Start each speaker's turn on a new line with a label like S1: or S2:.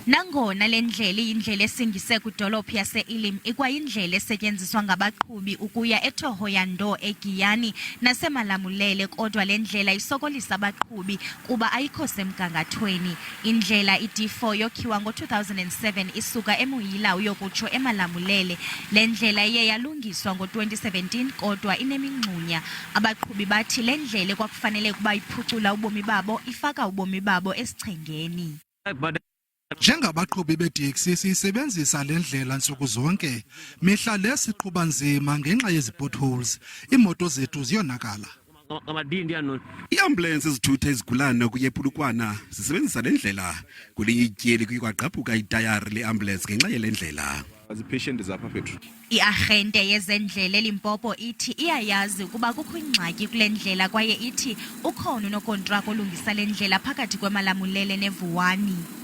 S1: Nangona le ndlela iyindlela esingise kwidolophu yase-Elim ikwayindlela esetyenziswa ngabaqhubi ukuya eThohoyandou, eGiyani nasemalamulele, kodwa le ndlela isokolisa abaqhubi kuba ayikho semgangathweni. Indlela i-D4 yokhiwa ngo-2007 isuka eMuyila uyokutsho emalamulele. Le ndlela iye yalungiswa ngo-2017 kodwa inemingxunya. Abaqhubi bathi le ndlela kwakufanele ukuba iphucula ubomi babo, ifaka ubomi babo esichengeni.
S2: Njengabaqhubi beeteksi siyisebenzisa le ndlela ntsuku zonke. Mihla le siqhuba nzima ngenxa yezi potholes. Iimoto zethu ziyonakala.
S3: Iambulensi ezithutha izigulane kuye ePulukwana zisebenzisa le ndlela. Kwelinye ityeli kuye kwagqabhuka itayari leambulensi ngenxa yale ndlela.
S1: I-arhente yezendlela eLimpopo ithi iyayazi ukuba kukho ingxaki kule ndlela kwaye ithi ukhona unokontraka olungisa le ndlela phakathi kwemalamulele neVuwani.